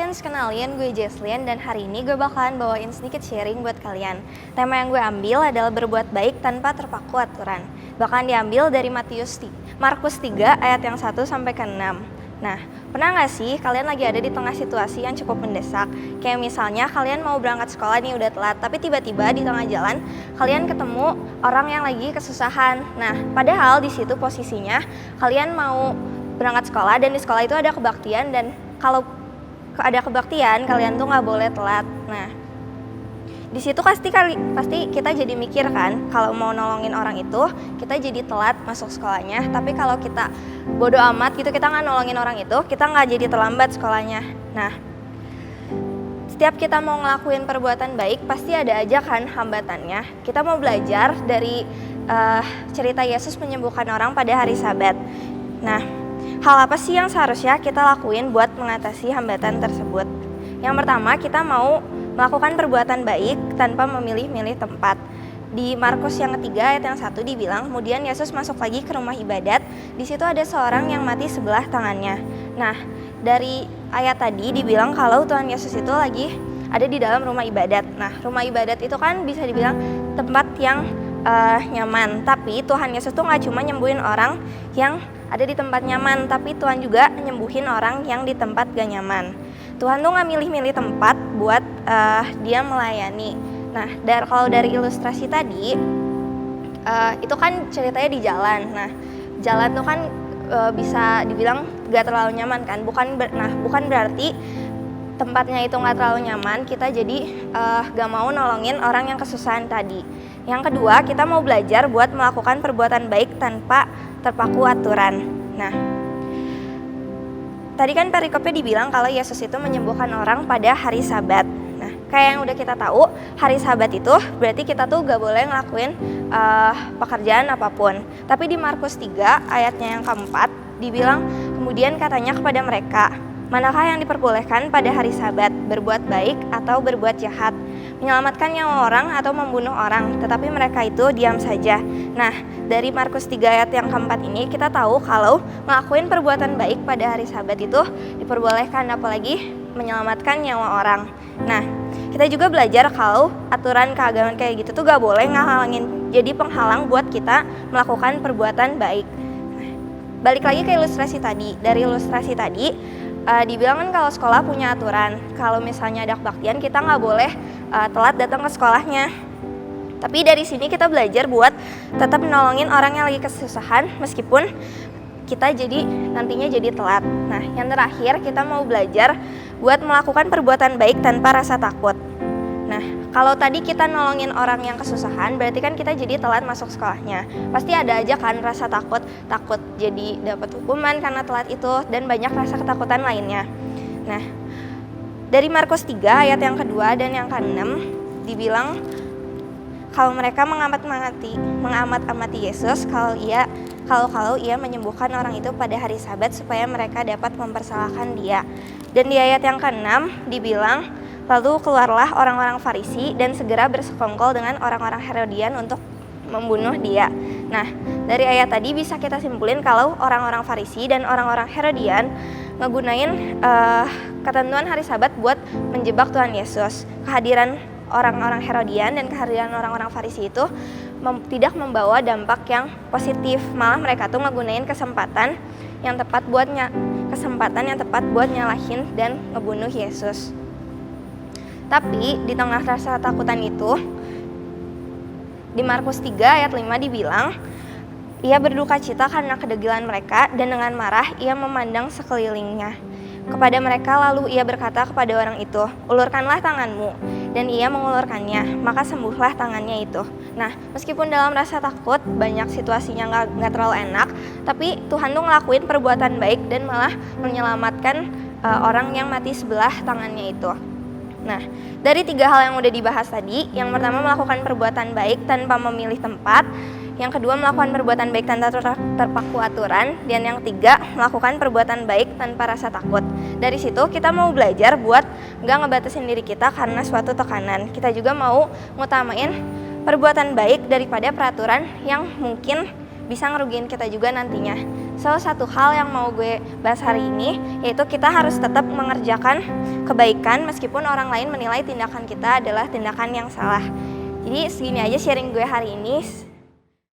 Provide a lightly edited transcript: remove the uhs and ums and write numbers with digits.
friends, kenalin gue Jesslyn dan hari ini gue bakalan bawain sedikit sharing buat kalian. Tema yang gue ambil adalah berbuat baik tanpa terpaku aturan. Bakalan diambil dari Markus 3 ayat yang 1 sampai ke 6. Nah, pernah gak sih kalian lagi ada di tengah situasi yang cukup mendesak? Kayak misalnya kalian mau berangkat sekolah nih udah telat, tapi tiba-tiba di tengah jalan kalian ketemu orang yang lagi kesusahan. Nah, padahal di situ posisinya kalian mau berangkat sekolah dan di sekolah itu ada kebaktian, dan kalau ada kebaktian kalian tuh nggak boleh telat. Nah, di situ pasti kita jadi mikir kan, kalau mau nolongin orang itu kita jadi telat masuk sekolahnya. Tapi kalau kita bodo amat gitu, kita nggak nolongin orang itu, kita nggak jadi terlambat sekolahnya. Nah, setiap kita mau ngelakuin perbuatan baik pasti ada aja kan hambatannya. Kita mau belajar dari cerita Yesus menyembuhkan orang pada hari Sabat. Nah, hal apa sih yang seharusnya kita lakuin buat mengatasi hambatan tersebut? Yang pertama, kita mau melakukan perbuatan baik tanpa memilih-milih tempat. Di Markus yang ketiga ayat yang 1 dibilang, kemudian Yesus masuk lagi ke rumah ibadat. Di situ ada seorang yang mati sebelah tangannya. Nah, dari ayat tadi dibilang kalau Tuhan Yesus itu lagi ada di dalam rumah ibadat. Nah, rumah ibadat itu kan bisa dibilang tempat yang nyaman. Tapi Tuhan Yesus tuh gak cuma nyembuhin orang yang ada di tempat nyaman, tapi Tuhan juga nyembuhin orang yang di tempat gak nyaman. Tuhan tuh gak milih-milih tempat buat dia melayani. Nah, kalau dari ilustrasi tadi, itu kan ceritanya di jalan. Nah, jalan tuh kan bisa dibilang gak terlalu nyaman kan. Bukan berarti tempatnya itu gak terlalu nyaman, kita jadi gak mau nolongin orang yang kesusahan tadi. Yang kedua, kita mau belajar buat melakukan perbuatan baik tanpa terpaku aturan. Nah, tadi kan perikopnya dibilang kalau Yesus itu menyembuhkan orang pada hari Sabat. Nah, kayak yang udah kita tahu, hari Sabat itu berarti kita tuh gak boleh ngelakuin pekerjaan apapun. Tapi di Markus 3 ayatnya yang keempat dibilang, kemudian katanya kepada mereka, manakah yang diperbolehkan pada hari Sabat, berbuat baik atau berbuat jahat, menyelamatkan nyawa orang atau membunuh orang? Tetapi mereka itu diam saja. Nah, dari Markus 3 ayat yang keempat ini kita tahu kalau ngelakuin perbuatan baik pada hari Sabat itu diperbolehkan, apalagi menyelamatkan nyawa orang. Nah, kita juga belajar kalau aturan keagamaan kayak gitu tuh gak boleh ngehalangin, jadi penghalang buat kita melakukan perbuatan baik. Balik lagi ke ilustrasi tadi. Dari ilustrasi tadi dibilang kan kalau sekolah punya aturan, kalau misalnya ada kebaktian kita nggak boleh telat datang ke sekolahnya. Tapi dari sini kita belajar buat tetap menolongin orang yang lagi kesusahan meskipun kita nantinya jadi telat. Nah, yang terakhir kita mau belajar buat melakukan perbuatan baik tanpa rasa takut. Nah, kalau tadi kita nolongin orang yang kesusahan, berarti kan kita jadi telat masuk sekolahnya. Pasti ada aja kan rasa takut jadi dapat hukuman karena telat itu, dan banyak rasa ketakutan lainnya. Nah, dari Markus 3 ayat yang kedua dan yang ke-6 dibilang kalau mereka mengamat-amati Yesus kalau ia menyembuhkan orang itu pada hari Sabat supaya mereka dapat mempersalahkan dia. Dan di ayat yang ke-6 dibilang, lalu keluarlah orang-orang Farisi dan segera bersekongkol dengan orang-orang Herodian untuk membunuh dia. Nah, dari ayat tadi bisa kita simpulin kalau orang-orang Farisi dan orang-orang Herodian ngegunain ketentuan hari Sabat buat menjebak Tuhan Yesus. Kehadiran orang-orang Herodian dan kehadiran orang-orang Farisi itu tidak membawa dampak yang positif. Malah mereka tuh ngegunain kesempatan yang tepat buat nyalahin dan ngebunuh Yesus. Tapi di tengah rasa takutan itu, di Markus 3 ayat 5 dibilang, ia berduka cita karena kedegilan mereka dan dengan marah ia memandang sekelilingnya. Kepada mereka lalu ia berkata kepada orang itu, ulurkanlah tanganmu. Dan ia mengulurkannya, maka sembuhlah tangannya itu. Nah, meskipun dalam rasa takut banyak situasinya gak terlalu enak, tapi Tuhan tuh ngelakuin perbuatan baik dan malah menyelamatkan orang yang mati sebelah tangannya itu. Nah, dari 3 hal yang udah dibahas tadi, yang pertama melakukan perbuatan baik tanpa memilih tempat, yang kedua melakukan perbuatan baik tanpa terpaku aturan, dan yang ketiga melakukan perbuatan baik tanpa rasa takut. Dari situ kita mau belajar buat gak ngebatasin diri kita karena suatu tekanan. Kita juga mau ngutamain perbuatan baik daripada peraturan yang mungkin bisa ngerugiin kita juga nantinya. So, satu hal yang mau gue bahas hari ini, yaitu kita harus tetap mengerjakan kebaikan meskipun orang lain menilai tindakan kita adalah tindakan yang salah. Jadi segini aja sharing gue hari ini.